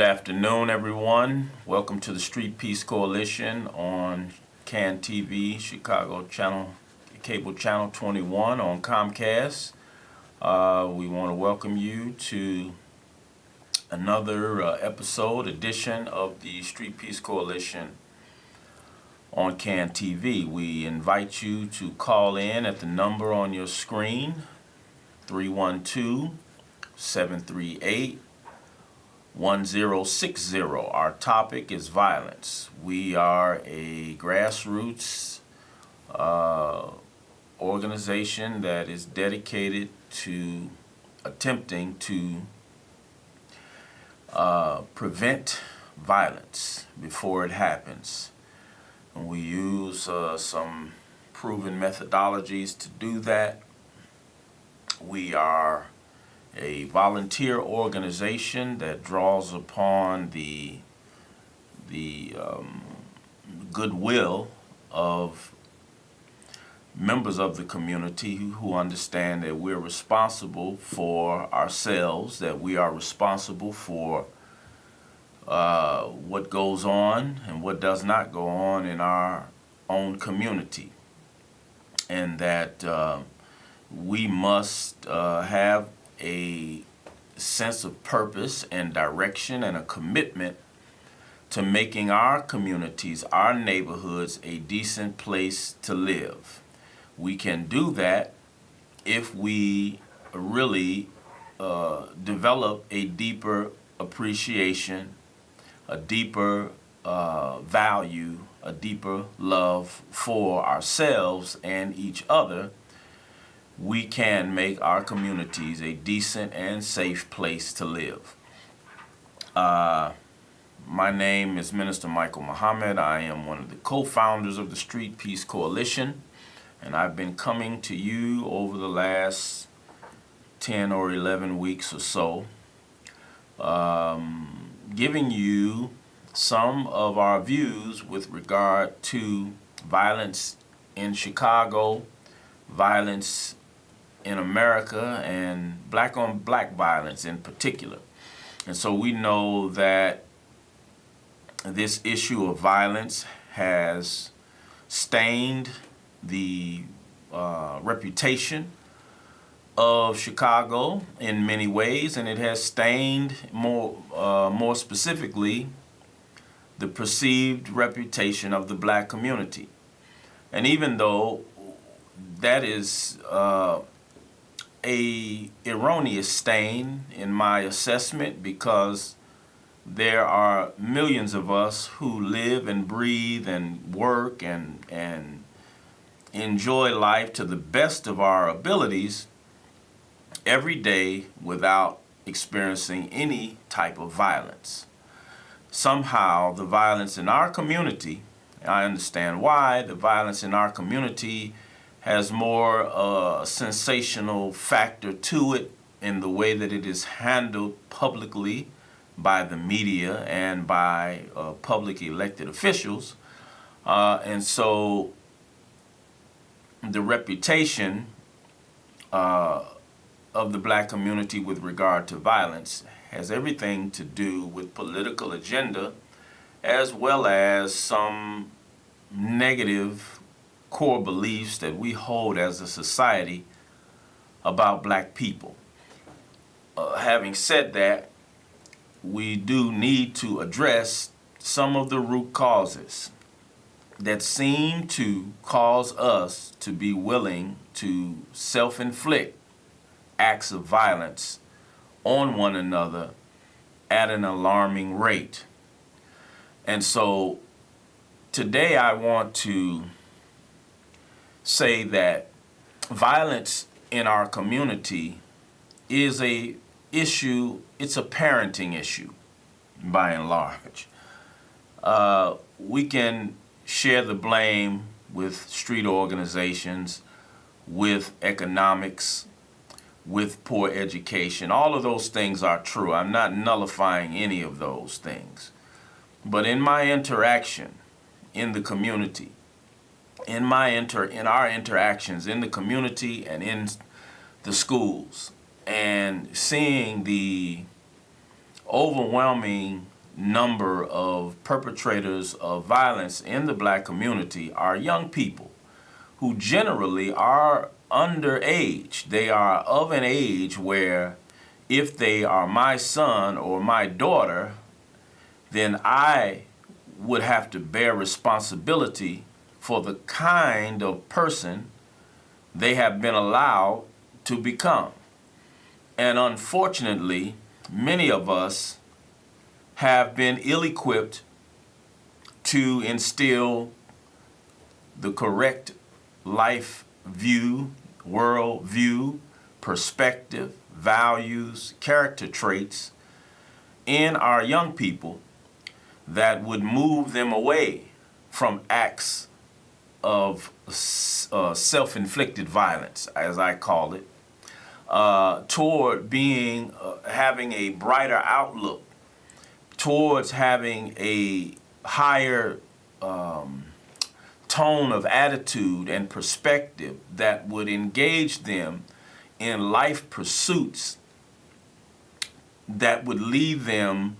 afternoon, everyone. Welcome to the Street Peace Coalition on CAN TV, Chicago channel, cable channel 21 on Comcast. We want to welcome you to another edition of the Street Peace Coalition on CAN TV. We invite you to call in at the number on your screen, 312-738-1060. Our topic is violence. We are a grassroots organization that is dedicated to attempting to prevent violence before it happens. And we use some proven methodologies to do that. We are a volunteer organization that draws upon the goodwill of members of the community who understand that we're responsible for ourselves, that we are responsible for what goes on and what does not go on in our own community, and that we must have a sense of purpose and direction and a commitment to making our communities, our neighborhoods, a decent place to live. We can do that if we really develop a deeper appreciation, a deeper value, a deeper love for ourselves and each other. We can make our communities a decent and safe place to live. My name is Minister Michael Muhammad. I am one of the co-founders of the Street Peace Coalition, and I've been coming to you over the last 10 or 11 weeks or so, giving you some of our views with regard to violence in Chicago, violence in America, and black-on-black violence in particular. And so we know that this issue of violence has stained the reputation of Chicago in many ways, and it has stained more specifically the perceived reputation of the black community. And even though that is a erroneous stain in my assessment, because there are millions of us who live and breathe and work and enjoy life to the best of our abilities every day without experiencing any type of violence. Somehow the violence in our community, I understand why, the violence in our community has more sensational factor to it in the way that it is handled publicly by the media and by public elected officials. And so the reputation of the black community with regard to violence has everything to do with political agenda, as well as some negative core beliefs that we hold as a society about black people. Having said that, we do need to address some of the root causes that seem to cause us to be willing to self-inflict acts of violence on one another at an alarming rate. And so today I want to say that violence in our community is a issue, it's a parenting issue by and large. We can share the blame with street organizations, with economics, with poor education. All of those things are true. I'm not nullifying any of those things. But in my interaction in the community, in our interactions in the community and in the schools, and seeing the overwhelming number of perpetrators of violence in the black community are young people who generally are underage. They are of an age where if they are my son or my daughter, then I would have to bear responsibility for the kind of person they have been allowed to become. And unfortunately, many of us have been ill-equipped to instill the correct life view, world view, perspective, values, character traits in our young people that would move them away from acts of self-inflicted violence, as I call it, toward being having a brighter outlook, towards having a higher tone of attitude and perspective that would engage them in life pursuits that would lead them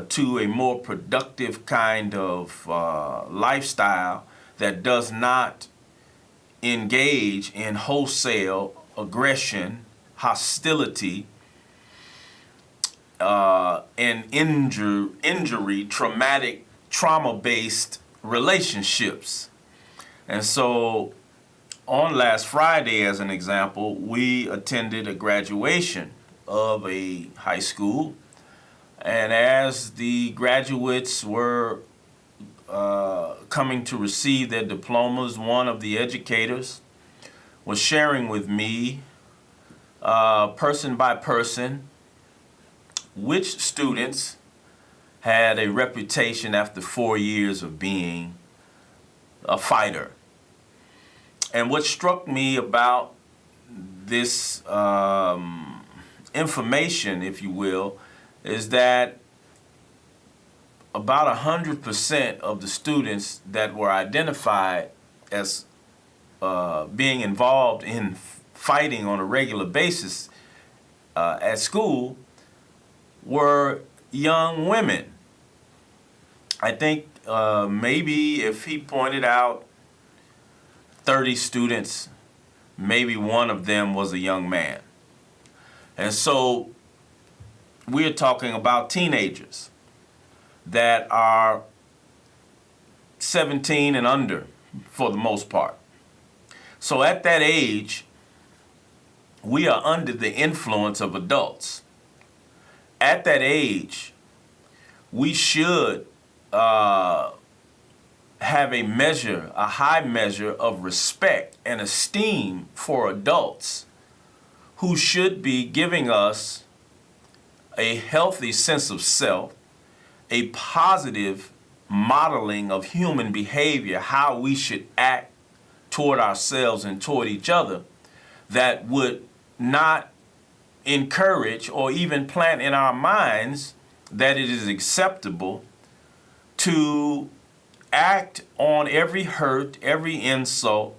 to a more productive kind of lifestyle that does not engage in wholesale aggression, hostility, and injury, traumatic, trauma-based relationships. And so on last Friday, as an example, we attended a graduation of a high school. And as the graduates were coming to receive their diplomas, one of the educators was sharing with me, person by person, which students had a reputation after 4 years of being a fighter. And what struck me about this information, if you will, is that about 100% of the students that were identified as being involved in fighting on a regular basis at school were young women. I think maybe if he pointed out 30 students, maybe one of them was a young man. And so we're talking about teenagers that are 17 and under for the most part. So at that age, we are under the influence of adults. At that age, we should have a measure, a high measure of respect and esteem for adults who should be giving us a healthy sense of self, a positive modeling of human behavior, how we should act toward ourselves and toward each other, that would not encourage or even plant in our minds that it is acceptable to act on every hurt, every insult,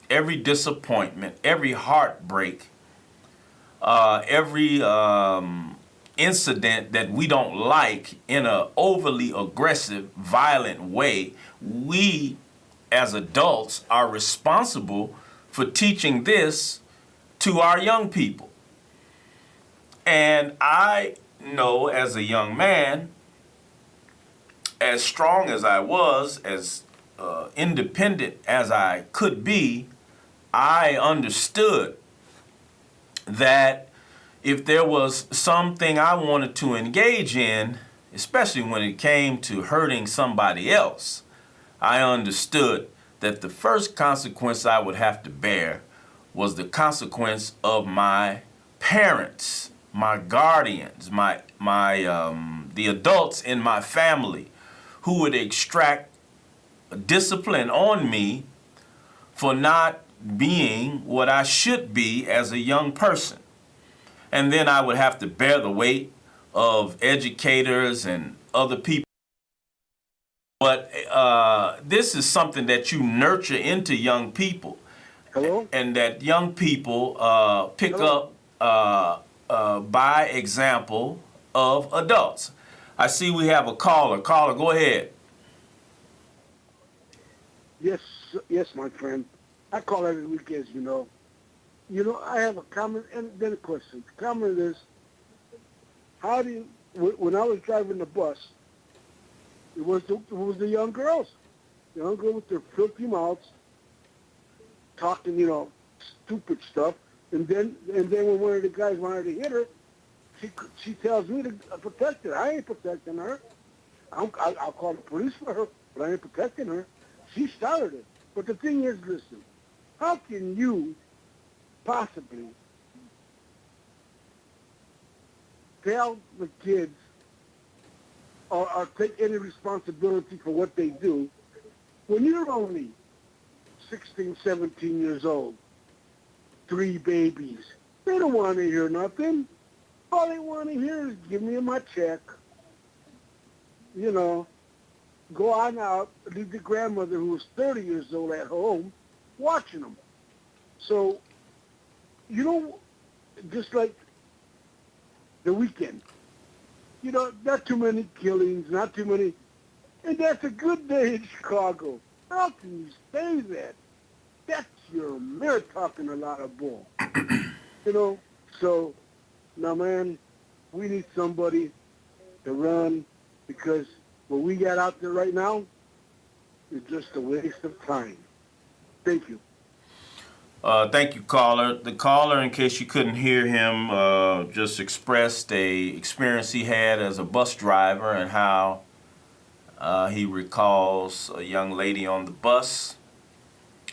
every disappointment, every heartbreak, every incident that we don't like in an overly aggressive, violent way. We, as adults, are responsible for teaching this to our young people. And I know as a young man, as strong as I was, as independent as I could be, I understood that if there was something I wanted to engage in, especially when it came to hurting somebody else, I understood that the first consequence I would have to bear was the consequence of my parents, my guardians, the adults in my family who would extract discipline on me for not being what I should be as a young person. And then I would have to bear the weight of educators and other people. But this is something that you nurture into young people. Hello? And that young people pick up by example of adults. I see we have a caller. Caller, go ahead. Yes, yes, my friend. I call every week, as you know. I have a comment and then a question. The comment is, how do you, when I was driving the bus, it was the young girls. The young girls with their filthy mouths talking, stupid stuff. And then when one of the guys wanted to hit her, she tells me to protect her. I ain't protecting her. I'll call the police for her, but I ain't protecting her. She started it. But the thing is, listen, how can you possibly tell the kids or take any responsibility for what they do when you're only 16, 17 years old, 3 babies? They don't want to hear nothing. All they want to hear is give me my check. Go on out, leave the grandmother who was 30 years old at home watching them. So, just like the weekend, not too many killings, not too many, and that's a good day in Chicago. How can you say that? That's your mayor talking a lot of bull. So, now man, we need somebody to run because what we got out there right now is just a waste of time. Thank you. Thank you, caller. The caller, in case you couldn't hear him, just expressed a experience he had as a bus driver and how he recalls a young lady on the bus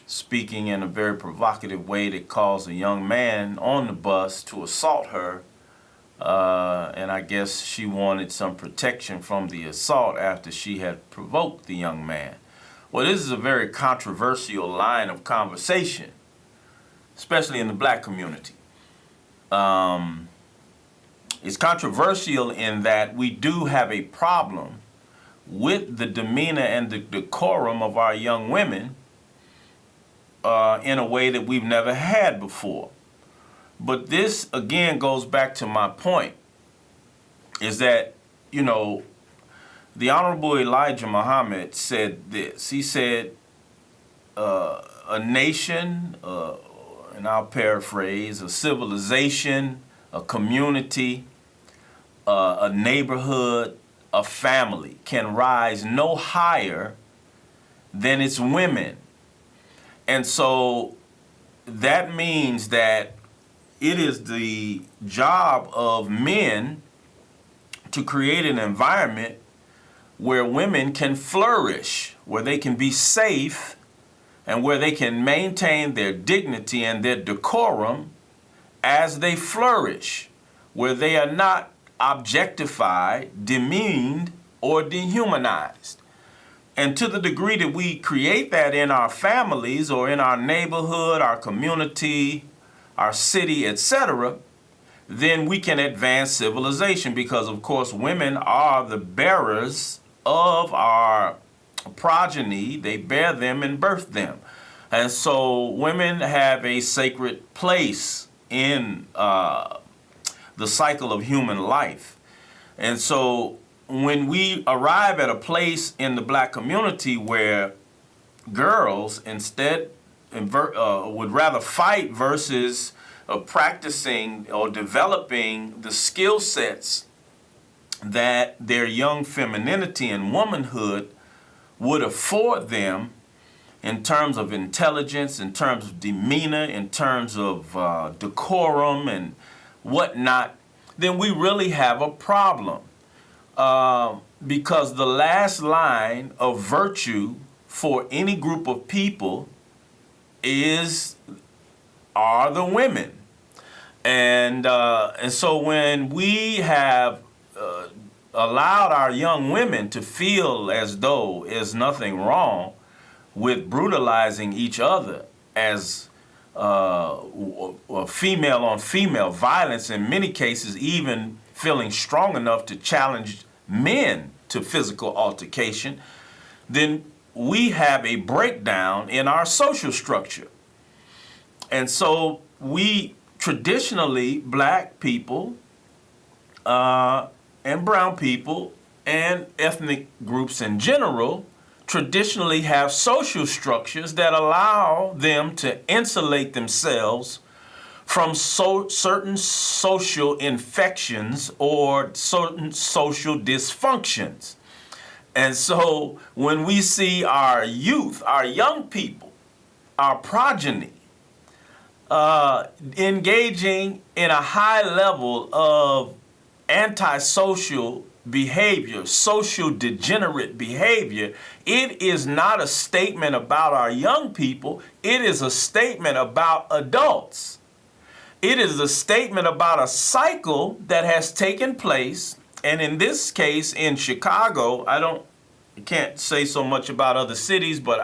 speaking in a very provocative way that caused a young man on the bus to assault her. And I guess she wanted some protection from the assault after she had provoked the young man. Well, this is a very controversial line of conversation, especially in the black community. It's controversial in that we do have a problem with the demeanor and the decorum of our young women in a way that we've never had before. But this, again, goes back to my point, is that, the Honorable Elijah Muhammad said this. He said, a nation, and I'll paraphrase, a civilization, a community, a neighborhood, a family can rise no higher than its women. And so that means that it is the job of men to create an environment where women can flourish, where they can be safe, and where they can maintain their dignity and their decorum as they flourish, where they are not objectified, demeaned, or dehumanized. And to the degree that we create that in our families or in our neighborhood, our community, our city, etc., then we can advance civilization because, of course, women are the bearers of our progeny. They bear them and birth them. And so women have a sacred place in the cycle of human life. And so when we arrive at a place in the black community where girls instead would rather fight versus practicing or developing the skill sets that their young femininity and womanhood would afford them in terms of intelligence, in terms of demeanor, in terms of decorum and whatnot, then we really have a problem. Because the last line of virtue for any group of people are the women. And so when we have allowed our young women to feel as though there's nothing wrong with brutalizing each other as female on female violence, in many cases even feeling strong enough to challenge men to physical altercation, then we have a breakdown in our social structure. And so we traditionally, black people and brown people and ethnic groups in general traditionally have social structures that allow them to insulate themselves from certain social infections or certain social dysfunctions. And so when we see our youth, our young people, our progeny, engaging in a high level of antisocial behavior, social degenerate behavior, it is not a statement about our young people. It is a statement about adults. It is a statement about a cycle that has taken place. And in this case, in Chicago, I can't say so much about other cities, but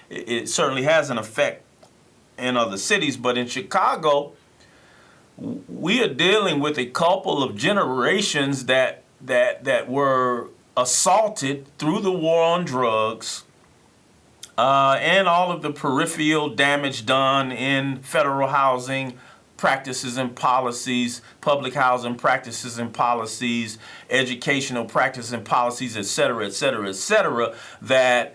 it certainly has an effect in other cities. But in Chicago, we are dealing with a couple of generations that were assaulted through the war on drugs and all of the peripheral damage done in federal housing practices and policies, public housing practices and policies, educational practices and policies, et cetera, et cetera, et cetera, that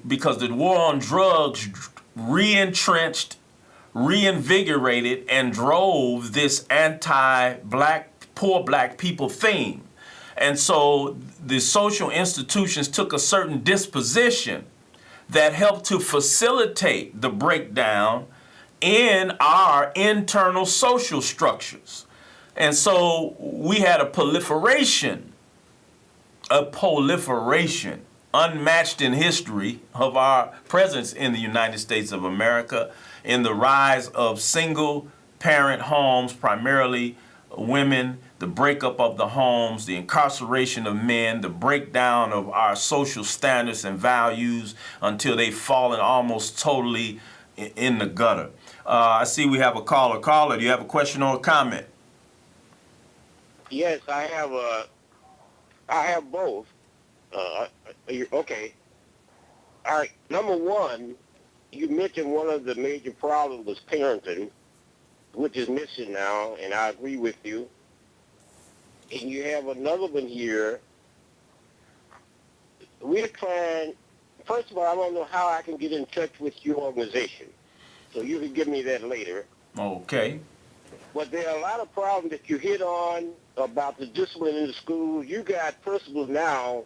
because the war on drugs re-entrenched, reinvigorated, and drove this anti-black, poor black people theme. And so the social institutions took a certain disposition that helped to facilitate the breakdown in our internal social structures. And so we had a proliferation, unmatched in history, of our presence in the United States of America, in the rise of single parent homes, primarily women, the breakup of the homes, the incarceration of men, the breakdown of our social standards and values until they've fallen almost totally in the gutter. I see we have a caller. Caller, do you have a question or a comment? Yes, I have both. Okay. All right. Number one, you mentioned one of the major problems was parenting, which is missing now, and I agree with you. And you have another one here. We're trying, first of all, I want to know how I can get in touch with your organization. So you can give me that later. Okay. But there are a lot of problems that you hit on about the discipline in the schools. You got principals now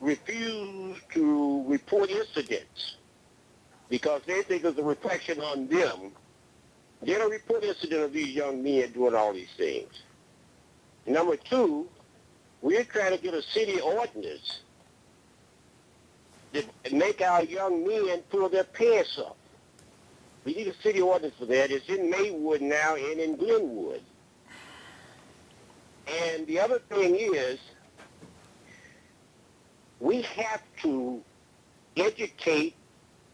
refuse to report incidents because they think it's a reflection on them. They don't report incidents of these young men doing all these things. Number two, we're trying to get a city ordinance that make our young men pull their pants up. We need a city ordinance for that. It's in Maywood now and in Glenwood. And the other thing is, we have to educate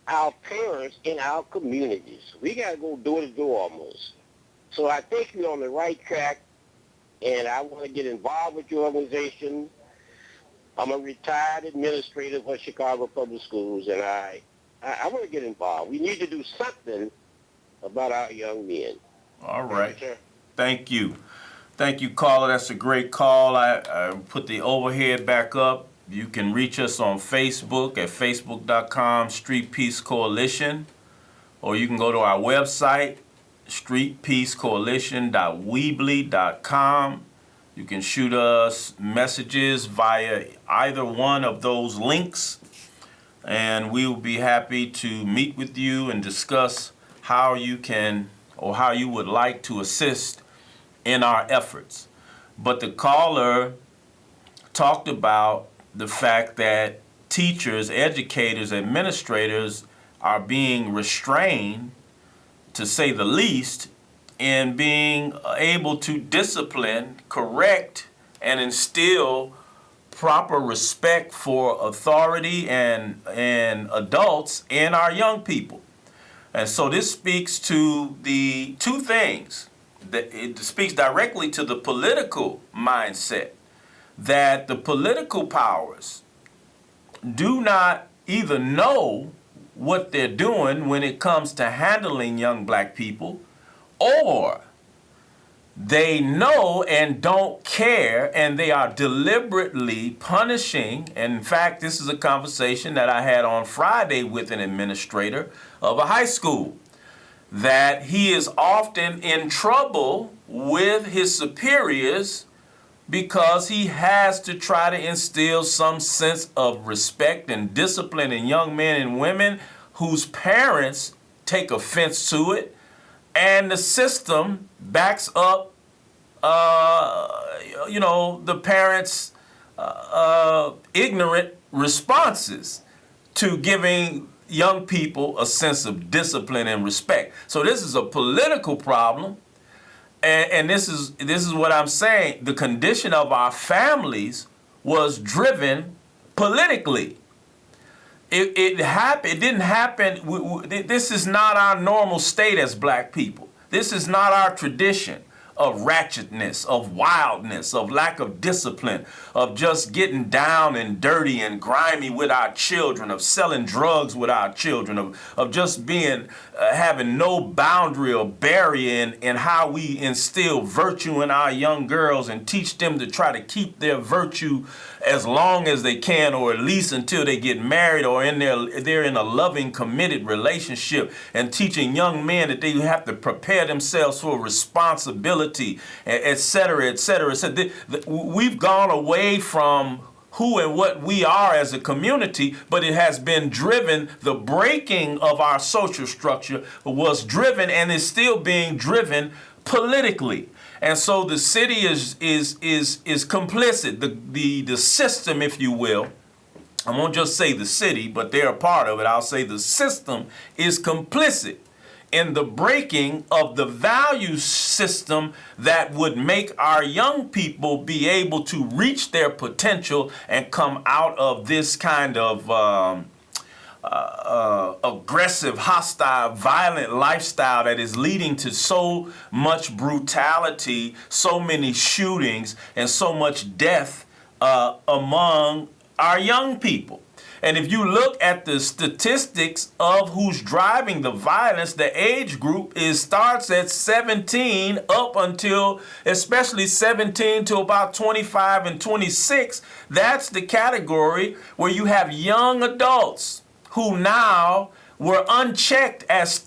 our parents in our communities. We got to go door to door almost. So I think we're on the right track, and I want to get involved with your organization. I'm a retired administrator for Chicago Public Schools, and I want to get involved. We need to do something about our young men. All right. Thank you, sir. Thank you. Thank you, caller. That's a great call. I put the overhead back up. You can reach us on Facebook at facebook.com, Street Peace Coalition, or you can go to our website, streetpeacecoalition.weebly.com. You can shoot us messages via either one of those links, and we will be happy to meet with you and discuss how you can or how you would like to assist in our efforts. But the caller talked about the fact that teachers, educators, administrators are being restrained, to say the least, in being able to discipline, correct, and instill proper respect for authority and adults in our young people. And so this speaks to the two things. It speaks directly to the political mindset, that the political powers do not either know what they're doing when it comes to handling young black people, or they know and don't care, and they are deliberately punishing. And in fact, this is a conversation that I had on Friday with an administrator of a high school, that he is often in trouble with his superiors because he has to try to instill some sense of respect and discipline in young men and women whose parents take offense to it, and the system backs up, the parents' ignorant responses to giving young people a sense of discipline and respect. So this is a political problem. And this is what I'm saying. The condition of our families was driven politically. It didn't happen. This is not our normal state as black people. This is not our tradition of ratchetness, of wildness, of lack of discipline, of just getting down and dirty and grimy with our children, of selling drugs with our children, of just being, having no boundary or barrier in how we instill virtue in our young girls and teach them to try to keep their virtue as long as they can, or at least until they get married or they're in a loving, committed relationship, and teaching young men that they have to prepare themselves for responsibility, et cetera, et cetera. So we've gone away from who and what we are as a community, but it has been driven, the breaking of our social structure was driven and is still being driven politically. And so the city is complicit. The system, if you will, I won't just say the city, but they're a part of it. I'll say the system is complicit in the breaking of the value system that would make our young people be able to reach their potential and come out of this kind of aggressive, hostile, violent lifestyle that is leading to so much brutality, so many shootings, and so much death among our young people. And if you look at the statistics of who's driving the violence, the age group starts at 17 up until, especially 17 to about 25 and 26. That's the category where you have young adults who now were unchecked as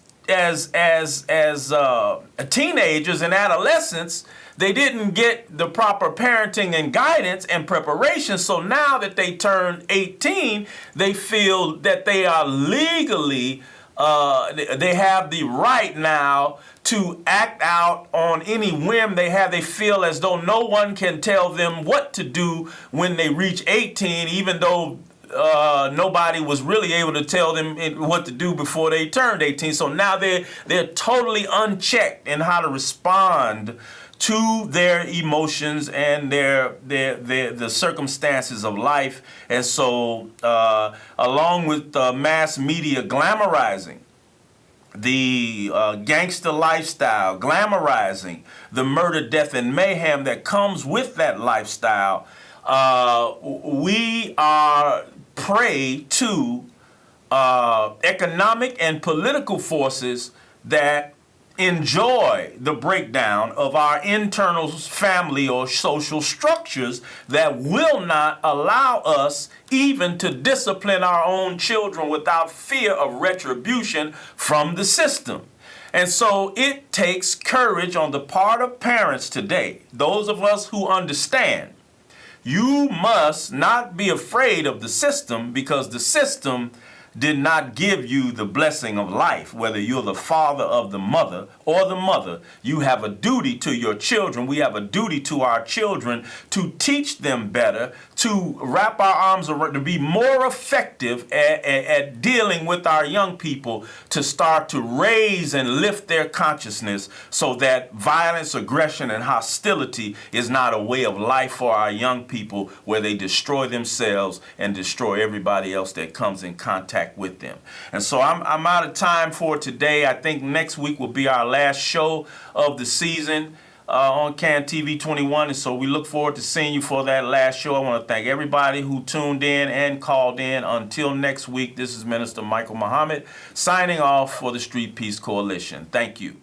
teenagers and adolescents. They didn't get the proper parenting and guidance and preparation. So now that they turned 18, they feel that they are legally, they have the right now to act out on any whim they have. They feel as though no one can tell them what to do when they reach 18, even though nobody was really able to tell them what to do before they turned 18. So now they're totally unchecked in how to respond to their emotions and the circumstances of life. And so along with mass media glamorizing the gangster lifestyle, glamorizing the murder, death, and mayhem that comes with that lifestyle, we are prey to economic and political forces that enjoy the breakdown of our internal family or social structures that will not allow us even to discipline our own children without fear of retribution from the system. And so it takes courage on the part of parents today, those of us who understand. You must not be afraid of the system, because the system did not give you the blessing of life. Whether you're the father of the mother or the mother, you have a duty to your children. We have a duty to our children to teach them better, to wrap our arms around, to be more effective at dealing with our young people, to start to raise and lift their consciousness so that violence, aggression, and hostility is not a way of life for our young people, where they destroy themselves and destroy everybody else that comes in contact with them. And so I'm out of time for today. I think next week will be our last show of the season on CAN TV 21, and so we look forward to seeing you for that last show. I want to thank everybody who tuned in and called in. Until next week, this is Minister Michael Muhammad signing off for the Street Peace Coalition. Thank you.